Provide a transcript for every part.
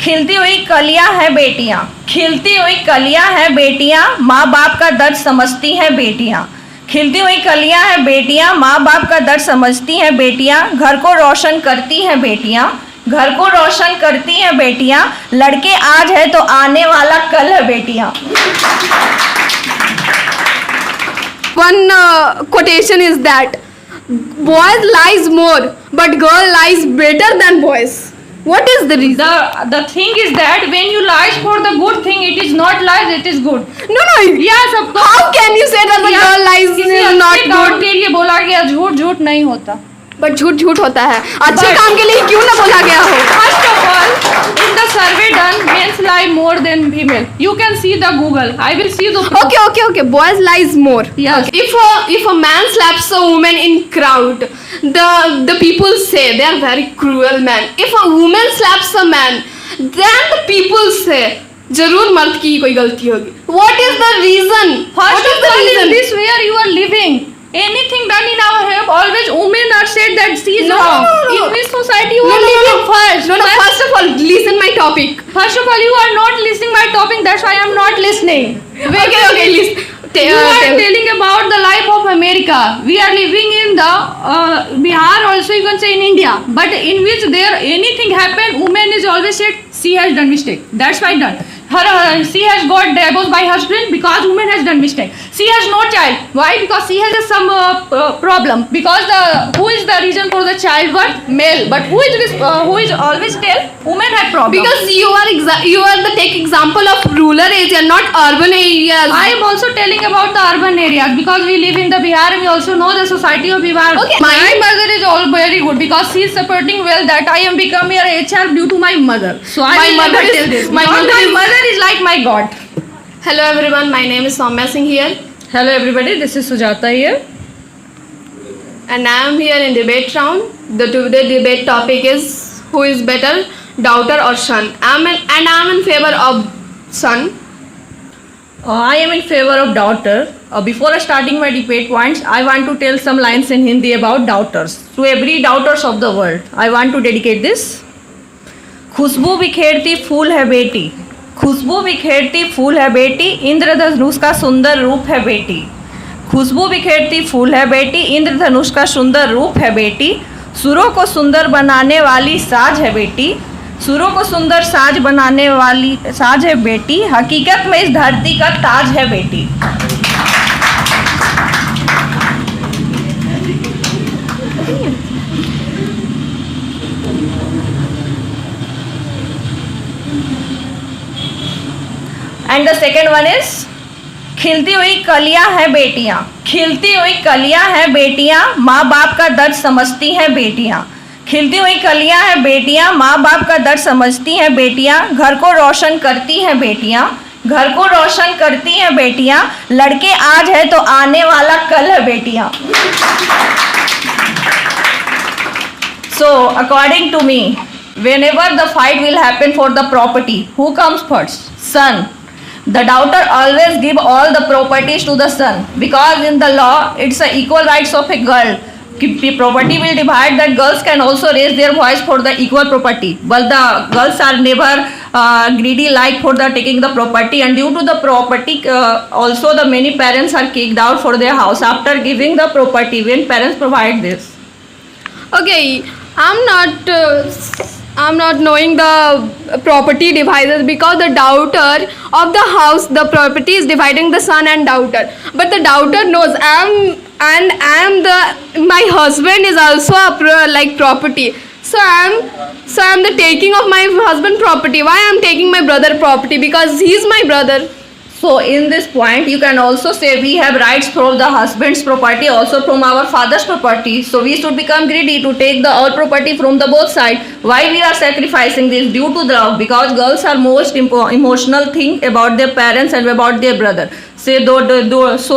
खिलती हुई कलियां हैं बेटियां, खिलती हुई कलियां हैं बेटियां, माँ बाप का दर्द समझती हैं बेटियां। खिलती हुई कलियां हैं बेटियां, माँ बाप का दर्द समझती हैं बेटियां, घर को रोशन करती हैं बेटियां, घर को रोशन करती हैं बेटियां, लड़के आज है तो आने वाला कल है बेटियां। One quotation is that boys lies more, but girl lies better than boys. What is the reason? The thing is that when you lies for the good thing, it is not lies, it is good. No, no. Yes, of course. How can you say that the girl lies किसी is not अच्छे काम good? के लिए बोला गया झूठ झूठ नहीं होता। But झूठ झूठ होता है। अच्छे काम के लिए क्यों ना बोला गया हो? First of all, in the survey done, males lie more than female. You can see the Google. I will see the. Okay. Boys lies more. Yes. Okay. If a man slaps a woman in crowd, the people say they are very cruel man. If a woman slaps a man, then the people say जरूर मर्द की कोई गलती होगी. What is the reason? First of all, in this where you are living, anything done in our home, always women are said that she is wrong. In this society, you are living first. No. First of all, listen my topic. First of all, you are not listening my topic. That's why I am not listening. Okay, listen. You are telling about the life of America. We are living in the Bihar, also you can say in India, but in which there anything happened, woman is always said she has done mistake. That's why done. She has got divorced by husband because woman has done mistake. She has no child. Why? Because she has some problem. Because who is the reason for the childbirth? Male. But who is always tell women have problem? Because you are the take example of rural area, not urban areas. I am also telling about the urban areas because we live in the Bihar and we also know the society of Bihar. Okay. My mother is all very good because she is supporting well that I am becoming a HR due to my mother. So I will never tell this. My mother is like my God. Hello everyone, my name is Soumya Singh here. Hello everybody, this is Sujata here. And I am here in debate round. The today debate topic is who is better, daughter or son. I am in favor of son. I am in favor of daughter. Before starting my debate points, I want to tell some lines in Hindi about daughters. To every daughters of the world, I want to dedicate this. खुशबू बिखेरती फूल है बेटी, खुशबू बिखेरती फूल है बेटी, इंद्रधनुष का सुंदर रूप है बेटी। खुशबू बिखेरती फूल है बेटी, इंद्रधनुष का सुंदर रूप है बेटी, सुरों को सुंदर बनाने वाली साज है बेटी, सुरों को सुंदर साज बनाने वाली साज है बेटी, हकीकत में इस धरती का ताज है बेटी। And the second one is खिलती हुई कलियां हैं बेटियां, खिलती हुई कलियां हैं बेटियां, माँ बाप का दर्द समझती हैं बेटियां। खिलती हुई कलियां हैं बेटियां, माँ बाप का दर्द समझती हैं बेटियां, घर को रोशन करती हैं बेटियां, घर को रोशन करती हैं बेटियां, लड़के आज है तो आने वाला कल है बेटियां। So according to me, whenever the fight will happen for the property, who comes first? Son. The daughter always give all the properties to the son because in the law it's a equal rights of a girl. Property will divide that girls can also raise their voice for the equal property, but the girls are never greedy like for the taking the property, and due to the property also the many parents are kicked out for their house after giving the property when parents provide this. Okay, I'm not knowing the property dividers because the daughter of the house, the property is dividing the son and daughter. But the daughter knows my husband is also like property. So I'm the taking of my husband property. Why I'm taking my brother property? Because he's my brother. So in this point you can also say we have rights from the husband's property, also from our father's property. So we should become greedy to take the all property from the both side. Why we are sacrificing this? Due to the love, because girls are most emotional thing about their parents and about their brother. So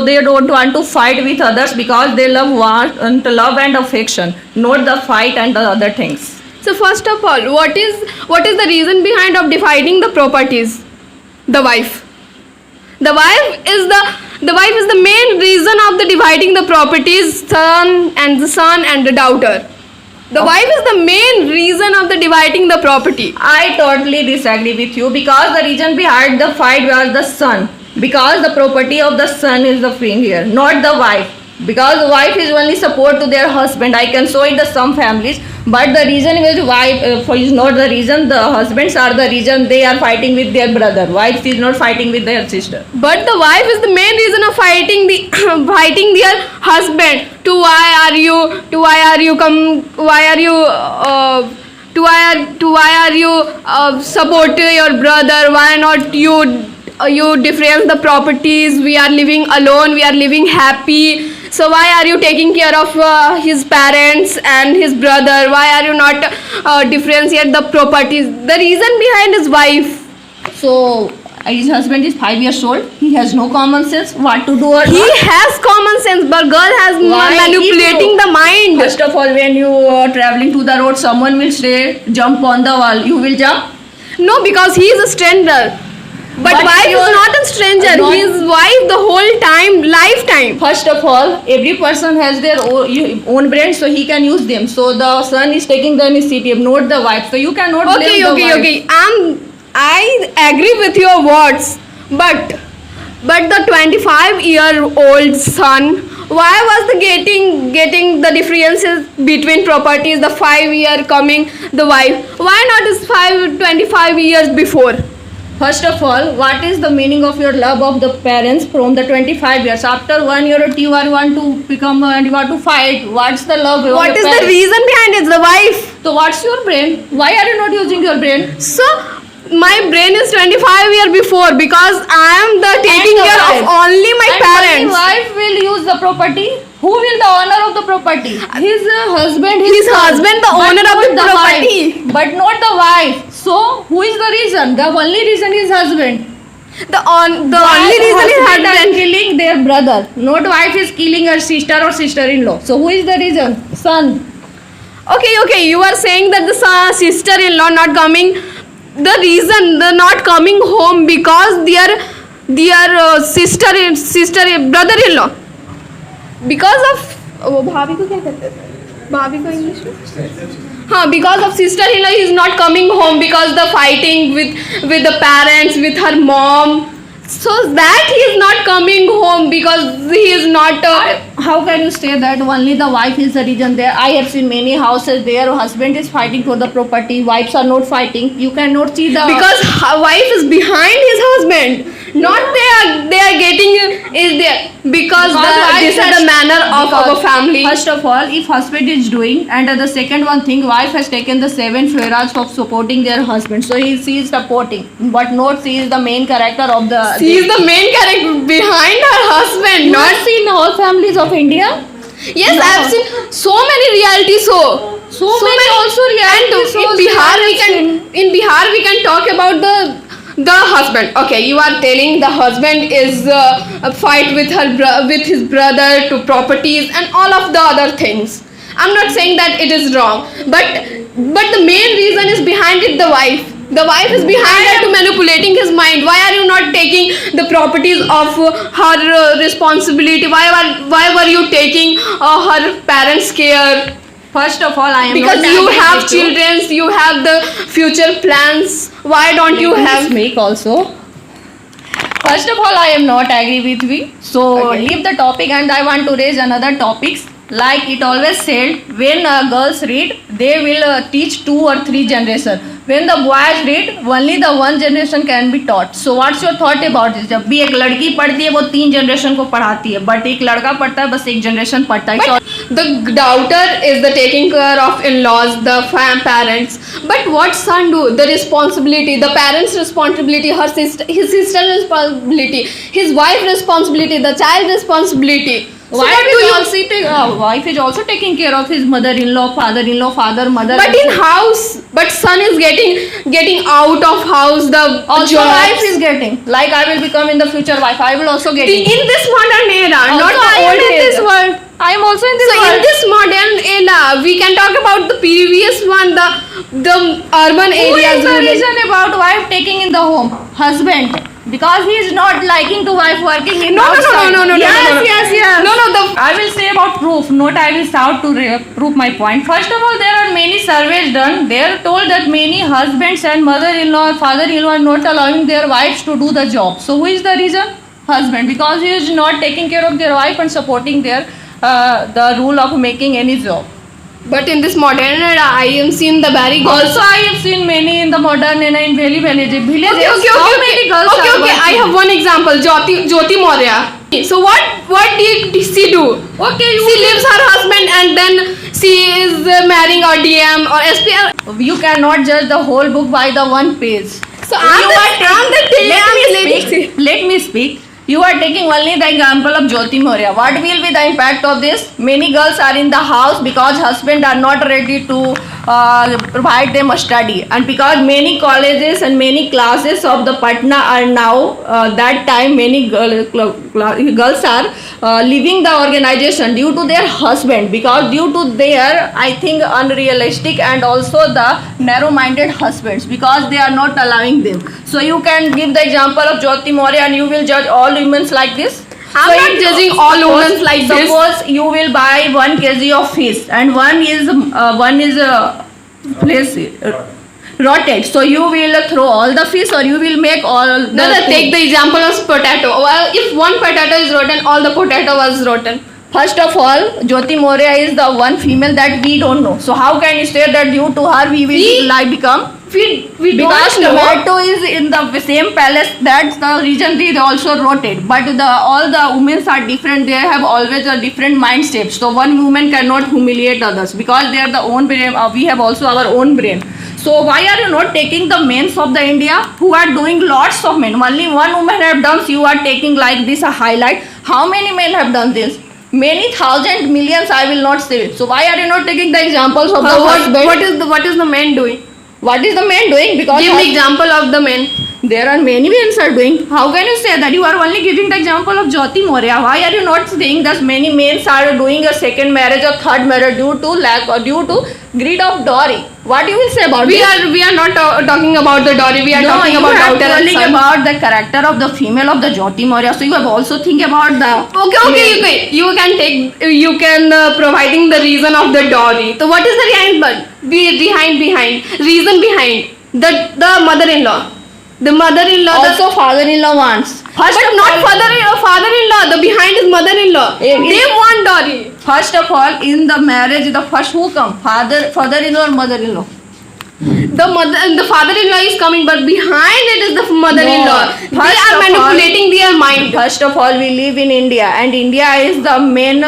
they don't want to fight with others because they love and affection, not the fight and the other things. So first of all, what is the reason behind of dividing the properties? The wife. The wife is the main reason of the dividing the properties, son and the daughter. The wife is the main reason of the dividing the property. I totally disagree with you because the reason behind the fight was the son. Because the property of the son is the thing here, not the wife. Because the wife is only support to their husband. I can show it the some families, but the reason is wife is not the reason. The husbands are the reason they are fighting with their brother. Wife is not fighting with their sister. But the wife is the main reason of fighting the fighting their husband. To why are you? To why are you come? Why are you? To why are you support your brother? Why not you? You difference the properties. We are living alone. We are living happy. So why are you taking care of his parents and his brother? Why are you not differentiate the properties? The reason behind his wife. So his husband is 5 years old. He has no common sense what to do or He not. has common sense, but girl has Why? manipulating If you- the mind. First of all, when you are traveling to the road, someone will say, jump on the wall. You will jump? No, because he is a stranger. But But wife you is are not a stranger. not- He is wife the whole time, lifetime. First of all, every person has their own brain, so he can use them. So the son is taking the initiative, not the wife. So you cannot blame Okay, the okay, wife. okay. I agree with your words, but the 25-year-old son, why was the getting the differences between properties? The 5 year coming the wife. Why not is 25 years before? First of all, what is the meaning of your love of the parents from the 25 years? After 1 year or 2 years, you want to become and you want to fight. What's the love of What your is the parents? reason behind it? The wife. So what's your brain? Why are you not using your brain? So my brain is 25 years before because I am the taking the care wife. of only my And parents. only wife will use the property. Who will the owner of the property? His husband. His son. husband, the But owner of not the property. wife. But not the wife. So who is the reason? The only reason is husband. The only reason is husband husband. is killing their brother. Not wife is killing her sister or sister-in-law. So who is the reason? Son. Okay. You are saying that the sister-in-law not coming. The reason the not coming home because their sister brother-in-law. Because of वो भाभी को क्या कहते हैं? भाभी को English में? हाँ, because of sister-in-law he is not coming home because the fighting with the parents, with her mom. So that he is not coming home because he is not. How can you say that only the wife is the reason there? I have seen many houses there. Husband is fighting for the property. Wives are not fighting. You cannot see the Because wife is behind his husband, not they are getting is there because wife this is has- the manner of because our family. First of all, if husband is doing, and the second one thing, wife has taken the 7 furrows of supporting their husband. So she is supporting, but not she is the main character of the. She is the main character behind her husband, Not not. seen all families of India. Yes, No. I have seen so many reality show. So many also reality And shows in Bihar we we have can seen. in Bihar we can talk about the husband. Okay, you are telling the husband is a fight with with his brother to properties and all of the other things. I'm not saying that it is wrong, but the main reason is behind it the wife. The wife is behind it to manipulating his mind. Why are you not taking the properties of her responsibility? Why were you taking her parents' care? First of all, I am Because not you agree have with you. children, you have the future plans. Why don't you Let me have? speak also. First of all, I am not agree with you. So Okay. leave the topic, and I want to raise another topics. Like it always said, when girls read, they will teach 2 or 3 generation. When the boys read, only the 1 generation can be taught. So what's your thought about this? जब भी एक लड़की पढ़ती है वो 3 generation को पढ़ाती है, बट एक लड़का पढ़ता है बस 1 जनरेशन पढ़ता है. But the daughter is the taking care of in-laws, the parents. But what son do? The responsibility, the parents' responsibility, his sister's responsibility, his wife's responsibility, the child's responsibility. So what do you? Wife is also taking care of his mother-in-law, father-in-law, father, mother. But in house, but son is getting out of house. The Also jobs. wife is getting. Like I will become in the future wife. I will also get it. In this modern era, Also, not the I am old in this era. world. I am also in this So in world. this modern era, we can talk about the previous one, the urban Who areas. is the rural- reason about wife taking in the home? Husband. Because he is not liking to wife working in No, no, no, outside. no, no, no, Yes, no, no, no. yes, yes. No, no, I will say about proof, not I will start to prove my point. First of all, there are many surveys done. They are told that many husbands and mother-in-law, father-in-law are not allowing their wives to do the job. So who is the reason? Husband, because he is not taking care of their wife and supporting their the rule of making any job. But in this modern era, I am seeing the very girls. Also, I have seen many in the modern and in villages. Okay, okay, How okay, many okay. girls Okay, are okay. I working? have one example. Jyoti Maurya. So what did she do? Okay, She leaves her husband and then she is marrying or DM or SPR. you cannot judge the whole book by the one page. So I'm Let me speak. Let me speak. You are taking only the example of Jyoti Maurya. What will be the impact of this? Many girls are in the house because husband are not ready to provide them a study, and because many colleges and many classes of the Patna are now that time many girls are leaving the organization due to their husband, because due to their, I think, unrealistic and also the narrow-minded husbands, because they are not allowing them. So you can give the example of Jyoti Maurya and you will judge all women like this. I'm So not if- judging all women like this. Suppose you will buy 1 kg of fish and one is place rotted. So you will throw all the fish or you will make all the No, no, take the example of potato. Well, if one potato is rotten, all the potato was rotten. First of all, Jyoti Maurya is the one female that we don't know. So how can you say that due to her we will We- like become? We Because don't know. tomato is in the same palace, that's the reason they also rotate. But all the women are different. They have always a different mindset. So one woman cannot humiliate others because they are the own brain. We have also our own brain. So why are you not taking the men of the India who are doing lots of men? Only one woman have done. You are taking like this a highlight. How many men have done this? Many thousand millions. I will not say. So why are you not taking the examples of the husband? What is the man doing? What is the man doing? Because Give me example of the man. there are many men are doing. How can you say that? You are only giving the example of Jyoti Maurya. Why are you not saying that many men are doing a second marriage or third marriage due to lack or due to greed of dowry? What you will say about We this? are not talking about the dowry. We are No, talking you about have daughter and telling son. about the character of the female of the Jyoti Maurya. So you have also think about the Okay. You can take. You can providing the reason of the dowry. So what is the reason behind the mother-in-law? The mother-in-law. Also father-in-law wants. But not father-in-law. The behind is mother-in-law. Eh, They want dowry. First of all, in the marriage, the first who come? Father-in-law or mother-in-law? The father-in-law is coming, but behind it is the mother-in-law. No. They First are of manipulating their mind. First of all, we live in India, and India is the main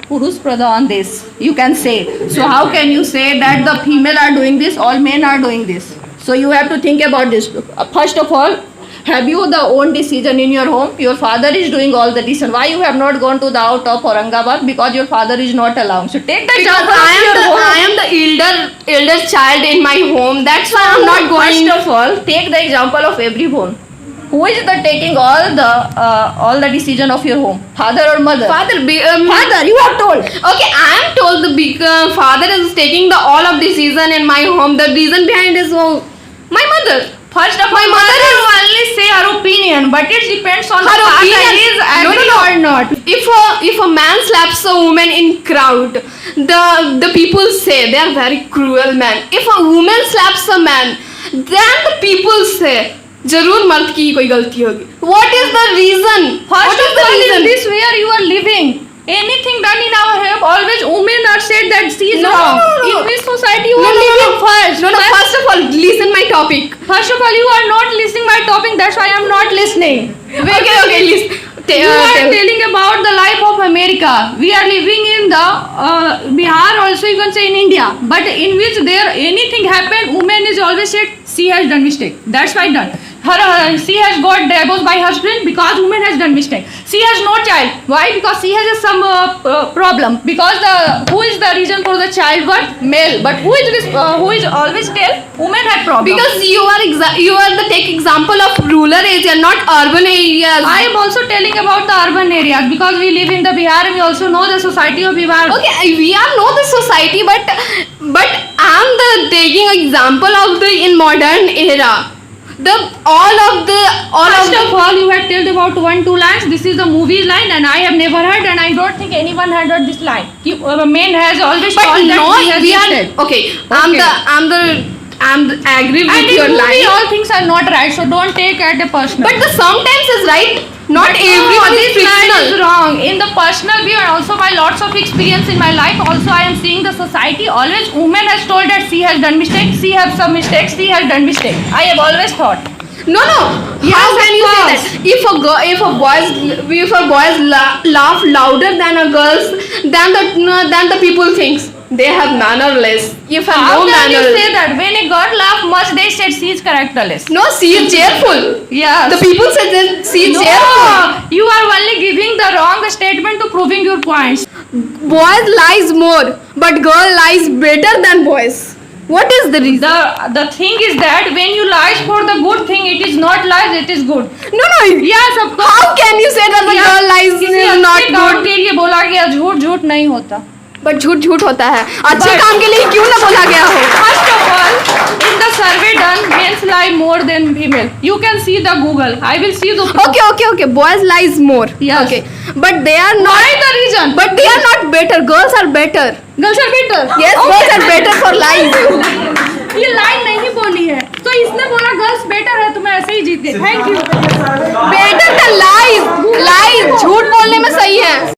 Purush Pradhan on this. You can say. So how can you say that the female are doing this, all men are doing this? So you have to think about this. First of all, have you the own decision in your home? Your father is doing all the decision. Why you have not gone to the out of Aurangabad? Because your father is not allowing. So take the Because example of your home. I am the elder child in my home. That's why I'm not going. First of all, take the example of every home. Who is the taking all the decision of your home? Father or mother? Father, Father, you are told. okay, I am told the big father is taking the all of decision in my home. The reason behind is my mother. First of all, My mother mother is- will only say her opinion, but it depends on Her the father opinion. is No, agree no, no. or not. If a man slaps a woman in crowd, the people say they are very cruel man. If a woman slaps a man, then the people say जरूर मर्द की कोई गलती होगी. What is the reason? First What is of the all, in reason? this where you are living, anything done in our home, always women are said that she is No, wrong. no, no, no. In which society you No, are no, no, living no. first? No, no. First of all, listen my topic. First of all, you are not listening my topic. That's why I am not listening. Okay, listen. You are telling about the life of America. We are living in the Bihar also, you can say in India. But in which there anything happen, woman is always said she has done mistake. That's why done. she has got divorced by husband because woman has done mistake. She has no child. Why? Because she has some problem. Because who is the reason for the childbirth? Male. But who is always tell women have problem? Because you are the take example of rural area, not urban areas. I am also telling about the urban areas because we live in the Bihar and we also know the society of Bihar. Okay, we are know the society, but I'm the taking example of the in modern era. First of all, you had told about 1-2 lines. This is the movie line, and I have never heard, and I don't think anyone had heard this line. Man has always But told no, that he has we are mistake. okay. Okay. I'm the agree with And your in movie, line. all things are not right, so don't take it as personal. But the sometimes is right. Not But everyone no, is this line is fictional. wrong. In the personal view and also by lots of experience in my life, also I am seeing the society always woman has told that she has done mistake, she has some mistakes, she has done mistake. I have always thought. No. Yes, How can of you say course. that? If a boys laugh louder than a girls, then the people thinks they have mannerless. If a How no can you manner, say that? When a girl laugh much, they said she is characterless. no, she is cheerful. Yes. The people say that she is No, cheerful. you are only giving the wrong statement to proving your points. Boys lies more, but girl lies better than boys. What is the reason? The thing is that when you lies for the good thing, it is not lies, it is good. No. Yes, of course. How can you say that the Yes, girl lies किसी is अच्छे not काम good? के लिए बोला गया झूठ नहीं होता. But झूठ होता है. अच्छे But- काम के लिए क्यों ना बोला गया हो? First of all, in the survey done, men's lie more than female. You can see the Google. I will see the proof. Okay. Boys lies more. Yes. Okay. But they are not. Why the reason? But they are not better. Girls are better. Girls are better. Yes, Okay. girls are better for lies. ये line नहीं बोली है तो इसने बोला girls better है तो मैं ऐसे ही जीत गई. Thank you. Better than lies. Lies. झूठ बोलने में सही है.